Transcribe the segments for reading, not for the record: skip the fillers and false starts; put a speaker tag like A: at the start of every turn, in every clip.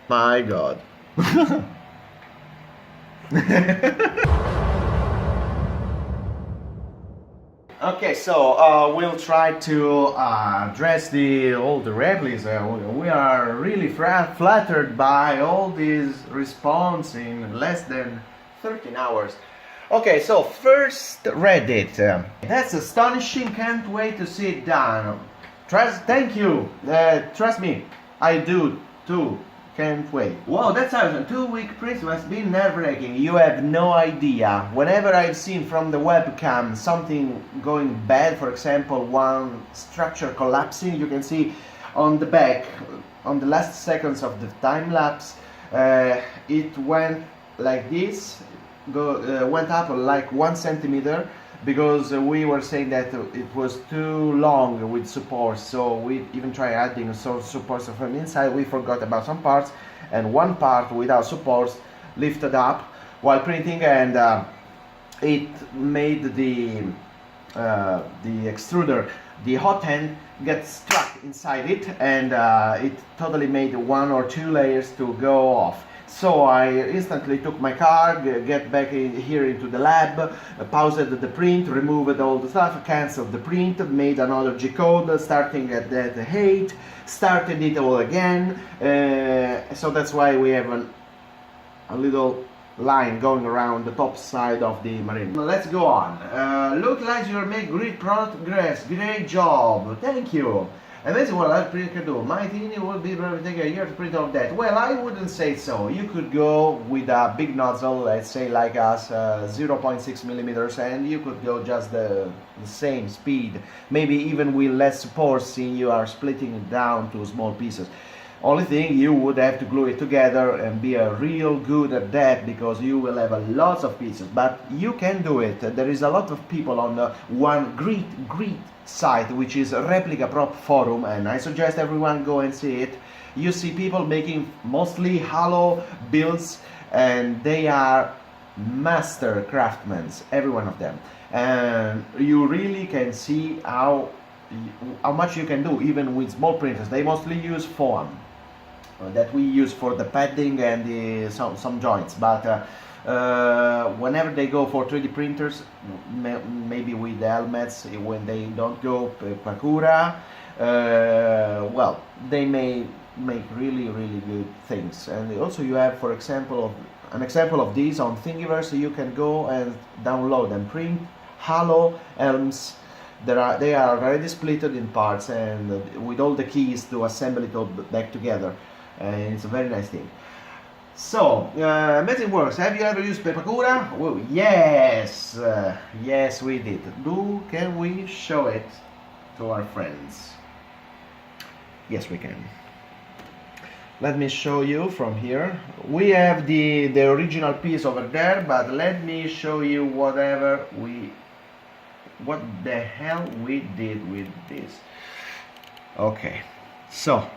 A: My God. Okay, so we'll try to address all the replicas. We are really flattered by all these response in less than 13 hours. Okay, so first Reddit. That's astonishing. Can't wait to see it done. Thank you. Trust me, I do too. Can't wait. Wow, that's awesome. 2-week print must be nerve-wracking. You have no idea. Whenever I've seen from the webcam something going bad, for example, one structure collapsing, you can see on the back, on the last seconds of the time lapse, it went like this, went up like 1 centimeter, because we were saying that it was too long with supports, so we even tried adding some supports from inside. We forgot about some parts, and one part without supports lifted up while printing, and it made the extruder, the hot end, get stuck inside it, and it totally made 1 or 2 layers to go off. So I instantly took my car, get back here into the lab, paused the print, removed all the stuff, cancelled the print, made another G-code starting at that height, started it all again. So that's why we have a little line going around the top side of the Marine. Let's go on. Look like you're making great progress. Great job. Thank you. Amazing what a print can do. My teeny will be taking a year to print all that. Well, I wouldn't say so. You could go with a big nozzle, let's say like us, 0.6 millimeters, and you could go just the same speed. Maybe even with less support, since you are splitting it down to small pieces. Only thing, you would have to glue it together and be real good at that, because you will have a lot of pieces. But you can do it. There is a lot of people on one great site, which is Replica Prop Forum, and I suggest everyone go and see it. You see people making mostly hollow builds, and they are master craftsmen, every one of them. And you really can see how much you can do, even with small printers. They mostly use foam that we use for the padding and some joints, but whenever they go for 3D printers, maybe with the helmets, when they don't go Pepakura, well, they may make really good things. And also you have, for example, an example of these on Thingiverse. So you can go and download and print hollow helms. They are already splitted in parts, and with all the keys to assemble it all back together, and it's a very nice thing. So, amazing works. Have you ever used Pepakura? Well, yes, yes we did. Can we show it to our friends? Yes, we can. Let me show you from here. We have the original piece over there, but let me show you what the hell we did with this. Okay, so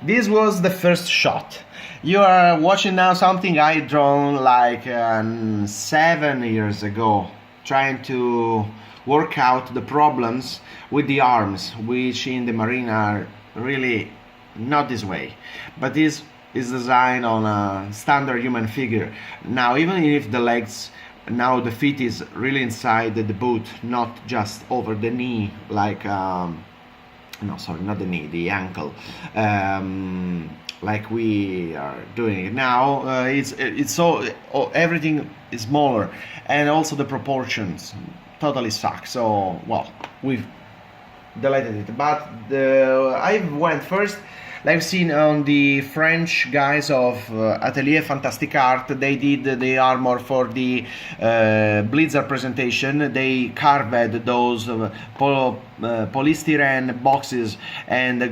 A: this was the first shot. You are watching now something I drawn like 7 years ago, trying to work out the problems with the arms, which in the Marine are really not this way, but this is designed on a standard human figure. Now, even if the legs, now the feet is really inside the boot, not just over the knee, like no, sorry, not the knee, the ankle, like we are doing it now. It's so everything is smaller, and also the proportions totally suck. So, well, we've deleted it. But I went first. I've seen on the French guys of Atelier Fantastic Art, they did the armor for the Blizzard presentation. They carved those polystyrene boxes and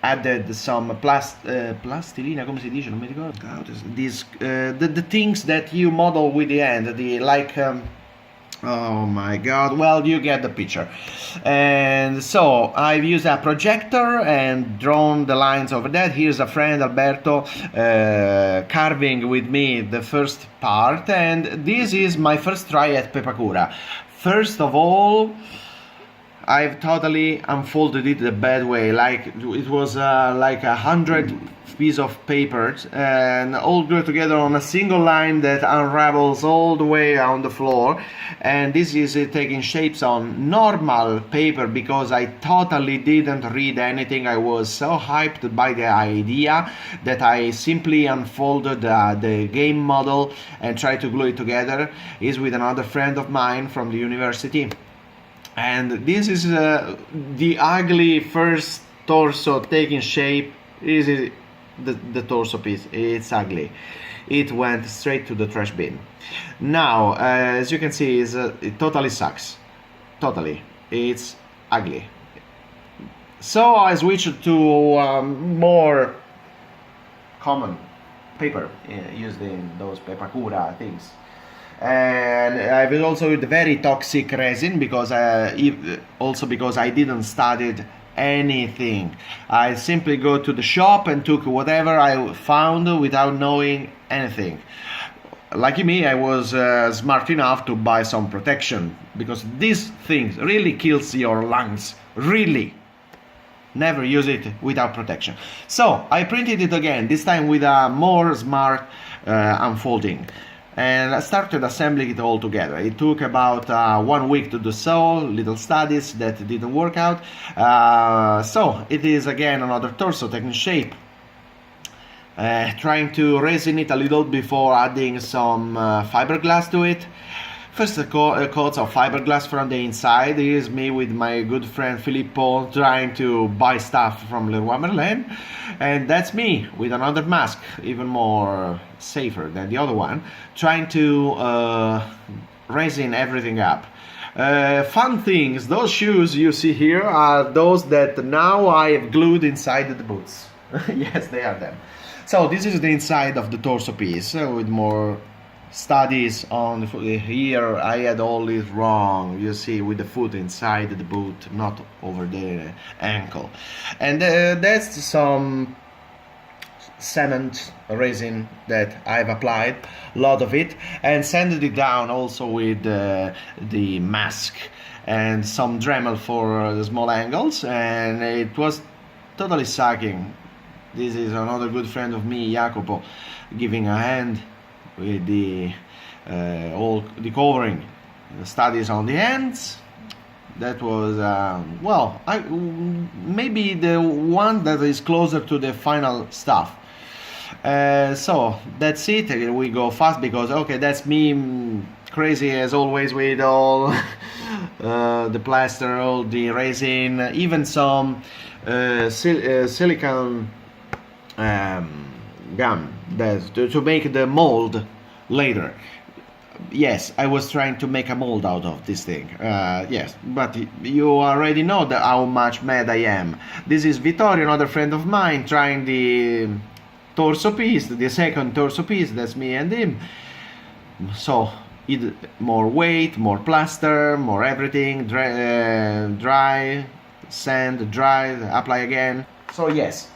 A: added some plastilina, come si dice, non mi ricordo. These the things that you model with the hand, oh my god, well, you get the picture. And so I've used a projector and drawn the lines over that. Here's a friend, Alberto, carving with me the first part, and this is my first try at Pepakura. First of all, I've totally unfolded it the bad way, like it was like 100 piece of paper and all glued together on a single line that unravels all the way on the floor. And this is taking shapes on normal paper because I totally didn't read anything. I was so hyped by the idea that I simply unfolded the game model and tried to glue it together. Is with another friend of mine from the university, and this is the ugly first torso taking shape. This is the torso piece. It's ugly. It went straight to the trash bin. Now, as you can see, it totally sucks. Totally. It's ugly. So I switched to more common paper used in those Pepakura things. And I will also use very toxic resin because also because I didn't study anything. I simply go to the shop and took whatever I found without knowing anything. Lucky me, I was smart enough to buy some protection because this thing really kills your lungs. Really. Never use it without protection. So I printed it again, this time with a more smart unfolding. And I started assembling it all together. It took about 1 week to do so, little studies that didn't work out. So it is again another torso taking shape. Trying to resin it a little before adding some fiberglass to it. First coats of fiberglass from the inside. Here's me with my good friend Filippo trying to buy stuff from Leroy Merlin. And that's me with another mask, even more safer than the other one, trying to resin everything up. Fun things, those shoes you see here are those that now I have glued inside the boots. Yes, they are them. So this is the inside of the torso piece with more studies on the foot. Here I had all this wrong, you see, with the foot inside the boot, not over the ankle. And that's some cement resin that I've applied, a lot of it, and sanded it down also with the mask and some Dremel for the small angles, and it was totally sucking. This is another good friend of me, Jacopo, giving a hand with the all the covering, the studies on the hands. That was well, maybe the one that is closer to the final stuff. So that's it. We go fast because okay, that's me crazy as always with all the plaster, all the resin, even some silicone gum to make the mold later. Yes, I was trying to make a mold out of this thing. Yes, but you already know how much mad I am. This is Vittorio, another friend of mine, trying the torso piece, the second torso piece. That's me and him. So more weight, more plaster, more everything. Dry, sand, dry, apply again. So yes.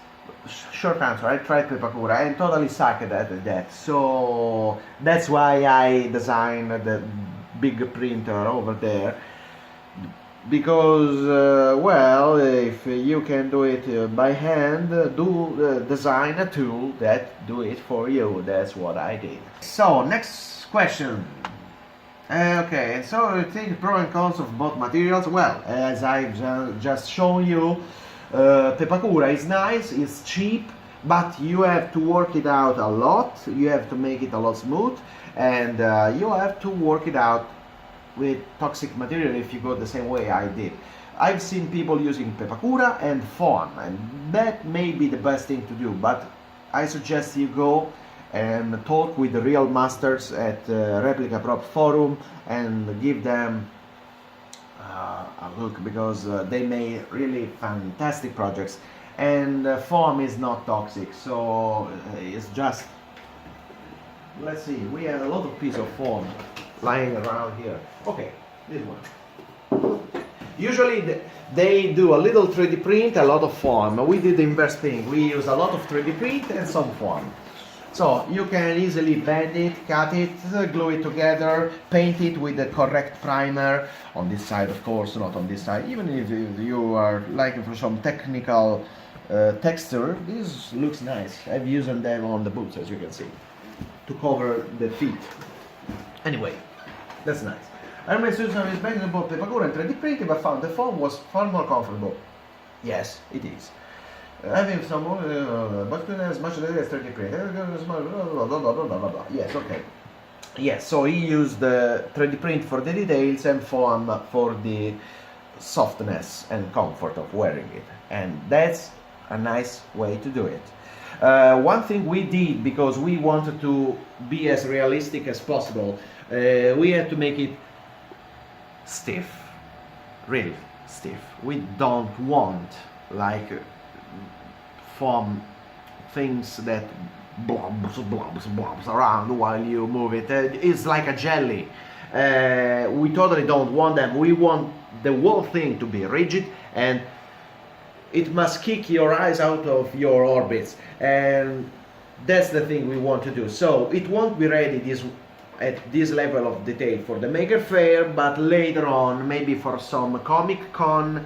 A: Short answer, I tried Pepakura and totally sucked at that. So that's why I designed the big printer over there. Because, well, if you can do it by hand, design a tool that do it for you. That's what I did. So, next question. Okay, so you think pro and cons of both materials? Well, as I've just shown you, Pepakura is nice, it's cheap, but you have to work it out a lot, you have to make it a lot smooth, and you have to work it out with toxic material if you go the same way I did. I've seen people using Pepakura and foam, and that may be the best thing to do, but I suggest you go and talk with the real masters at Replica Prop Forum and give them a look, because they made really fantastic projects, and foam is not toxic, so it's just, let's see, we have a lot of pieces of foam lying around here. Okay, this one. Usually they do a little 3D print, a lot of foam. We did the inverse thing, we use a lot of 3D print and some foam. So you can easily bend it, cut it, glue it together, paint it with the correct primer on this side, of course, not on this side. Even if you are looking for some technical texture. This looks nice. I've used them on the boots, as you can see, to cover the feet. Anyway, that's nice. I remember Susan is better about Pepakura and 3D printing, but found the foam was far more comfortable. Yes, it is. Having some more, but as much as 3D print. Yes, okay. Yes, so he used the 3D print for the details and foam for the softness and comfort of wearing it. And that's a nice way to do it. One thing we did, because we wanted to be as realistic as possible, we had to make it stiff, really stiff. We don't want like foam things that blobs around while you move it. It's like a jelly. We totally don't want them. We want the whole thing to be rigid, and it must kick your eyes out of your orbits, and that's the thing we want to do. So it won't be ready at this level of detail for the Maker Faire, but later on, maybe for some Comic Con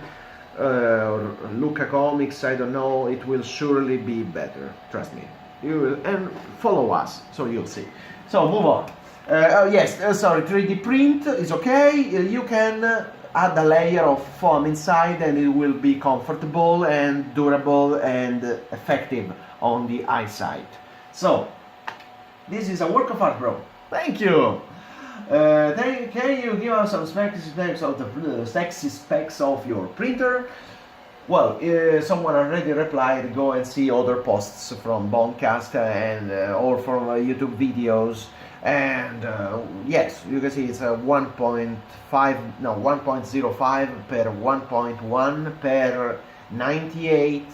A: or Luca Comics, I don't know, it will surely be better, trust me. You will, and follow us, so you'll see. So move on. Yes, sorry, 3D print is okay. You can add a layer of foam inside, and it will be comfortable and durable and effective on the eyesight. So this is a work of art, bro. Thank you. Can you give us some specs of the sexy specs of your printer? Well, someone already replied. Go and see other posts from Boncast and or from YouTube videos. And yes, you can see it's a 1.05 per 1.1 per 98,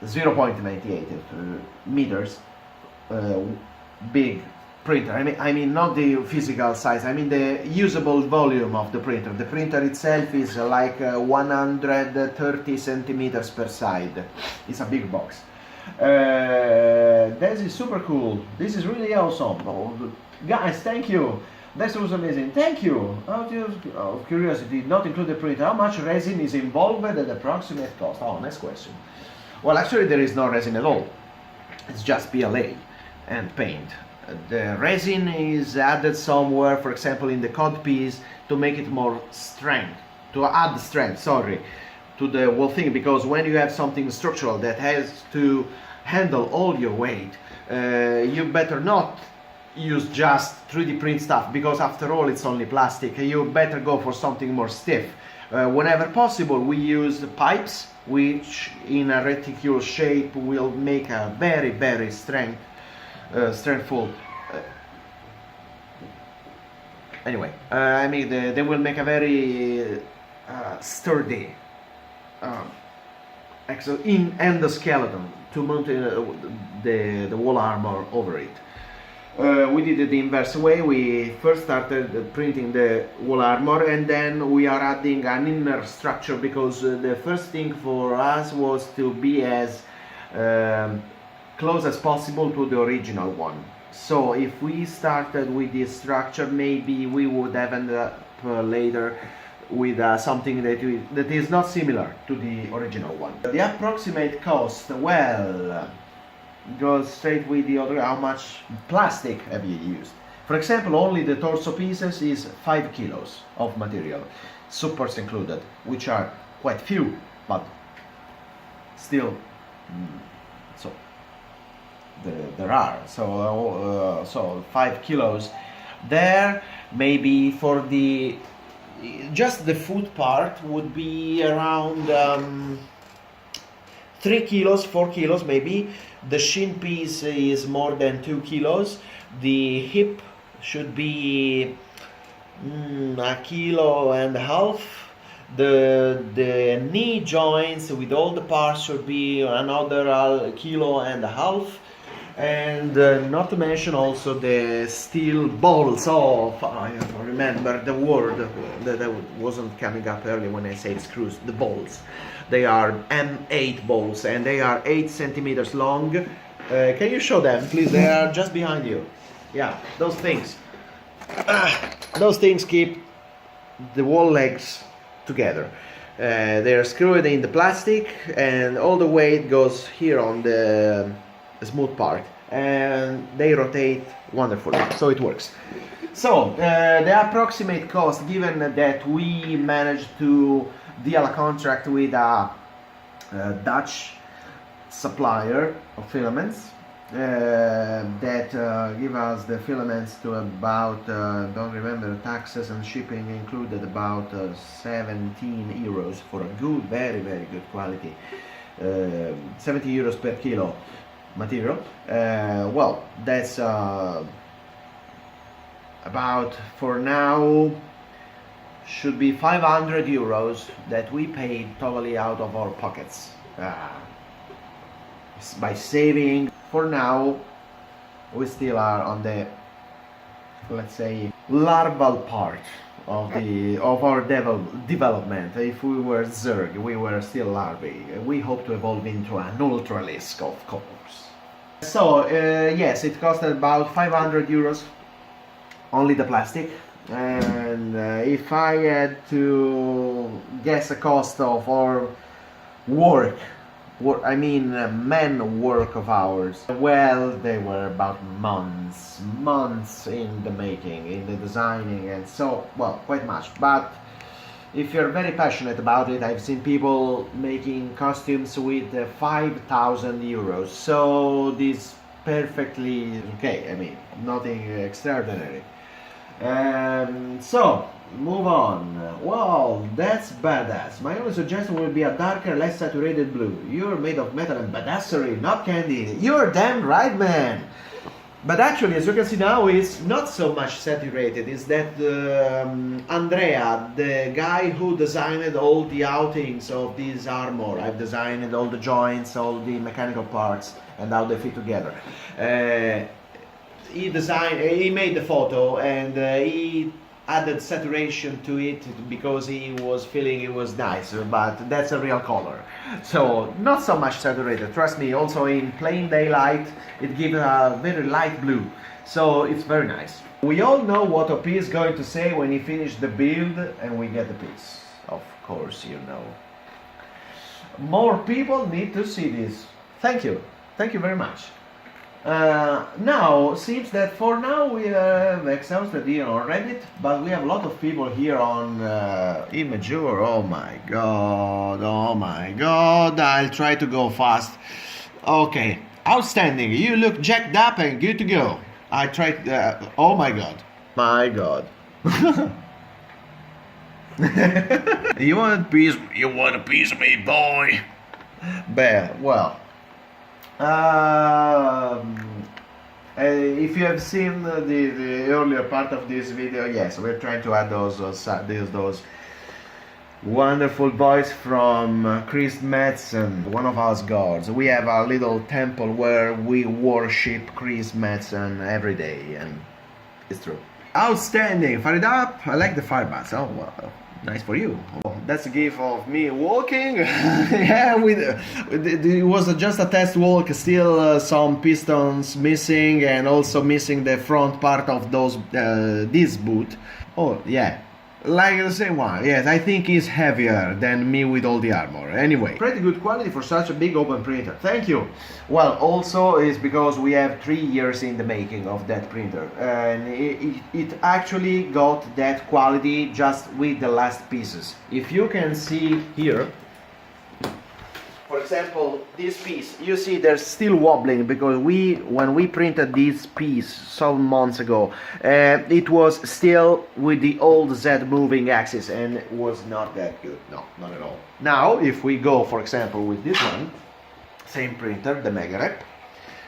A: 0.98 meters big printer. I mean not the physical size, I mean the usable volume of the printer. The printer itself is like 130 centimeters per side. It's a big box. This is super cool. This is really awesome. Oh, guys, thank you. That was amazing. Thank you. Out of curiosity, not include the printer. How much resin is involved and the approximate cost? Oh, next question. Well, actually, there is no resin at all. It's just PLA and paint. The resin is added somewhere, for example, in the codpiece, to make it more strength, to add strength. Sorry. To the whole thing, because when you have something structural that has to handle all your weight, you better not use just 3D print stuff, because after all it's only plastic. You better go for something more stiff. Whenever possible, we use pipes which in a reticule shape will make a very strengthful anyway, I mean they will make a very sturdy endoskeleton to mount the wall armor over it. We did it the inverse way. We first started printing the wall armor, and then we are adding an inner structure, because the first thing for us was to be as close as possible to the original one. So if we started with this structure, maybe we would have ended up later with something that is not similar to the original one. The approximate cost, well, goes straight with the other. How much plastic have you used? For example, only the torso pieces is 5 kilos of material, suppers included, which are quite few, but still, so there are. So 5 kilos there. Maybe for the just the foot part would be around 3 kilos, 4 kilos maybe. The shin piece is more than 2 kilos. The hip should be 1.5 kilos. The knee joints with all the parts should be another 1.5 kilos. And not to mention also the steel balls. Oh, I remember the word that wasn't coming up earlier when I said screws. The balls. They are M8 balls, and they are 8 centimeters long. Can you show them, please? They are just behind you. Yeah, those things. Those things keep the wall legs together. They're screwed in the plastic, and all the weight goes here on the smooth part, and they rotate wonderfully, so it works. So the approximate cost, given that we managed to deal a contract with a Dutch supplier of filaments that give us the filaments to about, don't remember, taxes and shipping included, about 17 euros for a good, very good quality, 70 euros per kilo material. Well, that's about, for now, should be 500 euros that we paid totally out of our pockets by saving. For now, we still are on the, let's say, larval part of our development. If we were Zerg, we were still larvae. We hope to evolve into an ultralisk, of course. So yes, it costed about 500 euros, only the plastic. And if I had to guess a cost of our work, I mean man work of ours, well, they were about months in the making, in the designing, and so, well, quite much. But if you're very passionate about it, I've seen people making costumes with 5,000 euros, so this perfectly okay, I mean, nothing extraordinary. So, move on. Wow, that's badass. My only suggestion would be a darker, less saturated blue. You're made of metal and badassery, not candy. You're damn right, man. But actually, as you can see now, it's not so much saturated. It's that Andrea, the guy who designed all the outings of this armor. I've designed all the joints, all the mechanical parts, and how they fit together. He made the photo, and he added saturation to it because he was feeling it was nice, but that's a real color, so not so much saturated, trust me. Also in plain daylight it gives a very light blue, so it's very nice. We all know what OP is going to say when he finished the build and we get the piece. Of course, you know. More people need to see this. Thank you very much. Now, seems that for now we have exhausted here on Reddit, but we have a lot of people here on imgur. Oh my god, I'll try to go fast. Okay, outstanding, you look jacked up and good to go. I tried, oh my god. You want a piece of me, boy? Well, if you have seen the earlier part of this video, yes, we're trying to add those wonderful boys from Chris Madsen, one of our gods. We have a little temple where we worship Chris Madsen every day, and it's true. Outstanding, fire it up. I like the fire bats. Oh wow, nice for you. Oh, that's a gift of me walking. Yeah, it was just a test walk. Still some pistons missing, and also missing the front part of those this boot. Oh yeah, like the same one. Yes, I think he's heavier than me with all the armor. Anyway, pretty good quality for such a big open printer. Thank you. Well, also is because we have 3 years in the making of that printer, and it actually got that quality just with the last pieces. If you can see here, for example, this piece, you see there's still wobbling because when we printed this piece some months ago, it was still with the old Z moving axis, and it was not that good. No, not at all. Now, if we go, for example, with this one, same printer, the Maker Faire,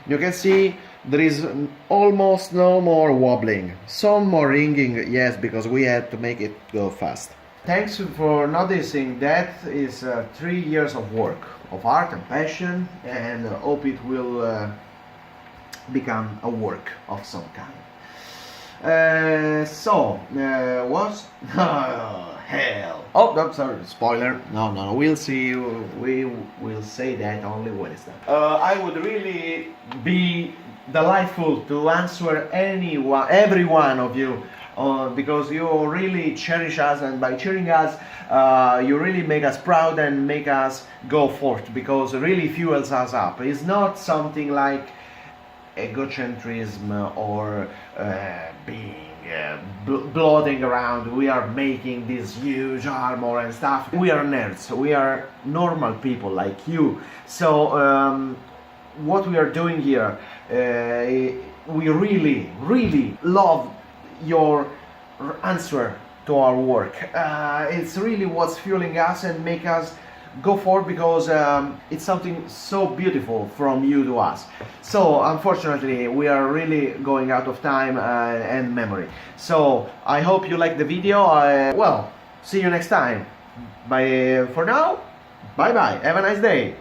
A: you can see there is almost no more wobbling. Some more ringing, yes, because we had to make it go fast. Thanks for noticing. That is 3 years of work, of art and passion, and hope it will become a work of some kind. What? Hell. Oh, no, sorry, spoiler. No, we'll see. We will say that only when it's done. I would really be delightful to answer every one of you because you really cherish us, and by cheering us, you really make us proud and make us go forth, because it really fuels us up. It's not something like egocentrism or being bloating around. We are making this huge armor and stuff. We are nerds, we are normal people like you. So what we are doing here, we really love your answer to our work. It's really what's fueling us and make us go forward, because it's something so beautiful from you to us. So unfortunately we are really going out of time and memory. So I hope you like the video. Well, see you next time. Bye for now. Bye bye. Have a nice day.